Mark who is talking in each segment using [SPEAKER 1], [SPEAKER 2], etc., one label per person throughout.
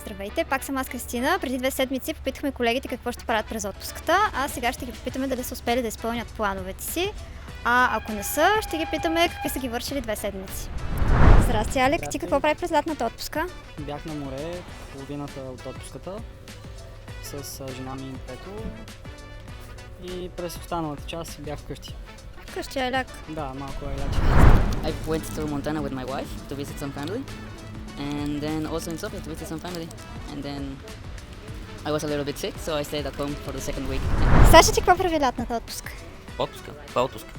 [SPEAKER 1] Здравейте, пак съм аз Кристина. Преди 2 седмици попитахме колегите какво ще правят през отпуската, а сега ще ги попитаме дали са успели да изпълнят плановете си. А ако не са, ще ги питаме какви са ги вършили 2 седмици. Здрасти, Алек.
[SPEAKER 2] Здрасти.
[SPEAKER 1] Ти какво прави през лятната отпуска?
[SPEAKER 2] Бях на море половината от отпуската с жена ми и детето и през останалата част бях вкъщи.
[SPEAKER 1] Вкъщи, Алек.
[SPEAKER 2] Да, малко е ляче.
[SPEAKER 3] I went to Montana with my wife to visit some family, and then also in Sofia to visit some family. And then I was a little bit sick, so I stayed at home for the second week.
[SPEAKER 1] Саша, ти какво прави лятната отпуска?
[SPEAKER 4] Отпуска? Това е отпуска.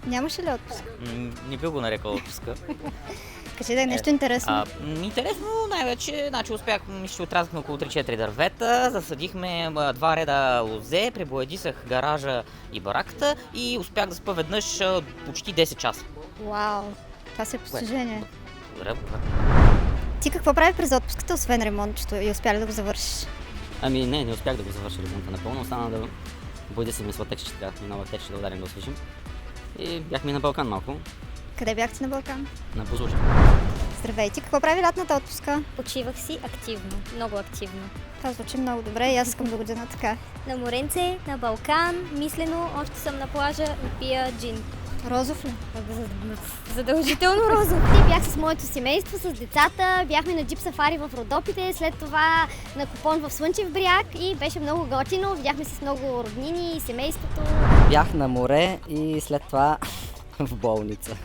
[SPEAKER 1] Нямаше ли отпуск?
[SPEAKER 4] Не би го нарекал отпуска.
[SPEAKER 1] Кажи да е нещо интересно.
[SPEAKER 4] Интересно най-вече, успях, ще отрязахме около 3-4 дървета, засадихме 2 реда лозе, пребоядисах гаража и бараката и успях да спа веднъж почти 10 часа.
[SPEAKER 1] Вау, това си е постижение.
[SPEAKER 4] Благодаря.
[SPEAKER 1] Ти какво прави през отпуската, освен ремонтчето и успя ли да го завършиш?
[SPEAKER 5] Ами не успях да го завърша ремонта напълно, остана да боядисаме с латекчета, нова текче да ударим да освежим. И бяхме на Балкан малко,
[SPEAKER 1] Къде бяхте на Балкан?
[SPEAKER 5] на Бузлуджа.
[SPEAKER 1] Здравейте, какво прави лятната отпуска?
[SPEAKER 6] Почивах си активно, много активно.
[SPEAKER 1] Това звучи много добре и аз искам да година така.
[SPEAKER 6] На моренце, на Балкан, мислено, още съм на плажа и пия джин.
[SPEAKER 1] Розов ли?
[SPEAKER 6] Задължително розов. Бях с моето семейство, с децата, бяхме на джип сафари в Родопите, след това на купон в Слънчев бряг и беше много готино. Видяхме се с много роднини и семейството.
[SPEAKER 7] Бях на море и след това в болница,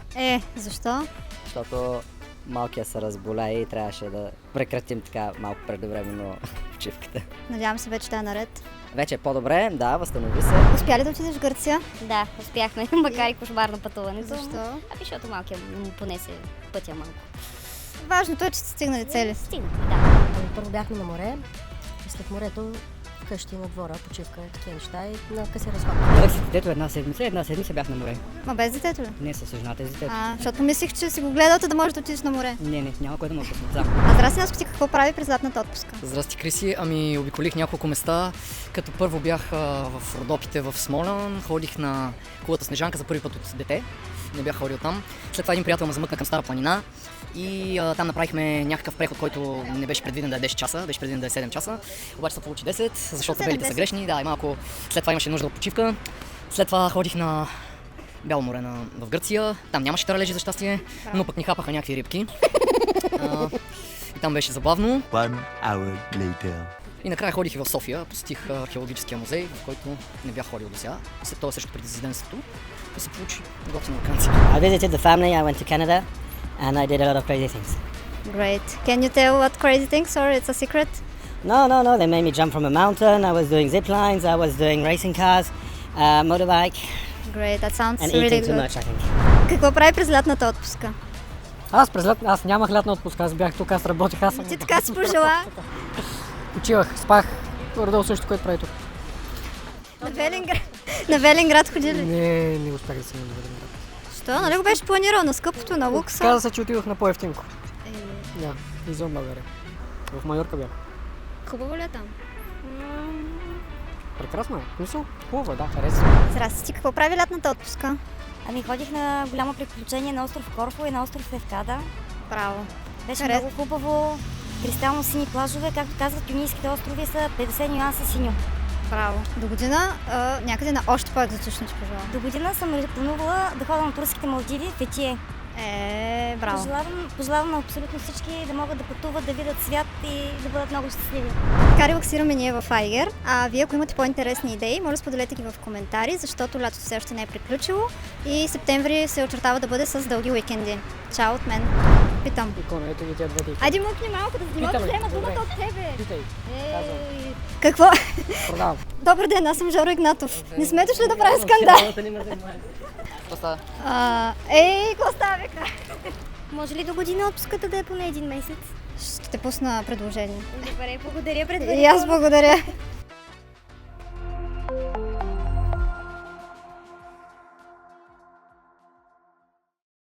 [SPEAKER 1] Защо?
[SPEAKER 7] защото малкият се разболя и трябваше да прекратим така малко предвременно почивката.
[SPEAKER 1] Надявам се вече да е наред.
[SPEAKER 7] Вече е по-добре, да, възстанови се.
[SPEAKER 1] Успя ли да отидеш в Гърция?
[SPEAKER 6] Да, успяхме, макар и кошмарно пътуването.
[SPEAKER 1] Защо?
[SPEAKER 6] Защото малкият му понесе пътя малко.
[SPEAKER 1] Важното е, че сте стигнали цели.
[SPEAKER 6] Стигнахме, да.
[SPEAKER 8] Първо бяхме на море и след морето вкъщи на двора, почивка, такива неща и на къси разход.
[SPEAKER 2] Гледах си детето една седмица бях на море.
[SPEAKER 1] Ма без детето ли?
[SPEAKER 2] Не с жената и с детето.
[SPEAKER 1] Защото мислих, че си го гледал, да можеш да отидеш на море.
[SPEAKER 2] Не, няма кой да ме отпусне. Да.
[SPEAKER 1] А здрасти, Наско, ти какво прави през лятната отпуска?
[SPEAKER 9] Здрасти, Криси. Ами обиколих няколко места, като първо бях в Родопите в Смолян, ходих на кулата Снежанка за първи път от дете, не бях ходил там. След това един приятел ме замъкна към Стара планина и там направихме някакъв преход, който не беше предвиден да е 10 часа, беше предвиден да е 7 часа, обаче се получи 10, защото белите са грешни, да, и малко след това имаше нужда от почивка. След това ходих на Бяло море в Гърция, там нямаше таралежи за щастие, но пък ни хапаха някакви рибки. И там беше забавно.
[SPEAKER 10] 1 hour later.
[SPEAKER 9] И накрая ходих и в София, посетих археологическия музей, в който не бях ходил досега. След това също преди президентството и се получи готина ваканция.
[SPEAKER 7] I visited the family, I went to Canada and I did a lot of crazy things.
[SPEAKER 1] Great. Can you tell what crazy things or it's a secret?
[SPEAKER 7] No, they made me jump from a mountain, I was doing zip lines, I was doing racing cars, motorbike
[SPEAKER 1] Great, that sounds
[SPEAKER 7] and
[SPEAKER 1] really
[SPEAKER 7] eating too
[SPEAKER 1] good.
[SPEAKER 7] much, I think.
[SPEAKER 1] Какво прави през лятната отпуска?
[SPEAKER 2] Аз нямах лятна отпуска, аз бях тук, аз работех, аз съм...
[SPEAKER 1] Ти така си пожела.
[SPEAKER 2] Почивах, спах, горе-долу също, което прави тук.
[SPEAKER 1] На Велинград ходи ли?
[SPEAKER 2] Не успях да се на Велинград.
[SPEAKER 1] Що? Нали го беше планирал на скъпото, на лукса?
[SPEAKER 2] Каза се, че отидох на по-евтинко. Да, извън България. В Майорка бях.
[SPEAKER 1] Хубаво ли е там?
[SPEAKER 2] Прекрасно е. Мисъл, хубаво е, да, харесва.
[SPEAKER 1] Здрасти, ти какво прави лятната отпуска?
[SPEAKER 8] Ами ходих на голямо приключение на остров Корфу и на остров Левкада.
[SPEAKER 1] Браво.
[SPEAKER 8] Беше много хубаво, кристално сини плажове, както казват, Юнийските острови са 50 нюанса синьо.
[SPEAKER 1] Браво. До година някъде на още по-екзотично ти пожелавам.
[SPEAKER 8] До година съм планувала да ходя на турските Малдиви, Фетие.
[SPEAKER 1] Браво.
[SPEAKER 8] Пожелавам на абсолютно всички да могат да пътуват, да видят свят и да бъдат много щастливи.
[SPEAKER 1] Така релаксираме ние в Айгер. А вие, ако имате по-интересни идеи, може да споделете ги в коментари, защото лятото все още не е приключило и септември се очертава да бъде с дълги уикенди. Чао от мен. Питам.
[SPEAKER 2] Икона, ето ги тия двете.
[SPEAKER 1] Айде мукни малко, да мога да взема думата от тебе.
[SPEAKER 2] Питай.
[SPEAKER 1] Какво?
[SPEAKER 2] Продавам.
[SPEAKER 1] Добър ден, аз съм Жоро Игнатов. Не сме дошли да правя скандал.
[SPEAKER 3] Какво става?
[SPEAKER 1] Какво става, бе?
[SPEAKER 6] Може ли до година отпуската да е поне 1 месец?
[SPEAKER 1] Ще те пусна предложение.
[SPEAKER 6] Добре, благодаря
[SPEAKER 1] И
[SPEAKER 6] предварително.
[SPEAKER 1] аз благодаря.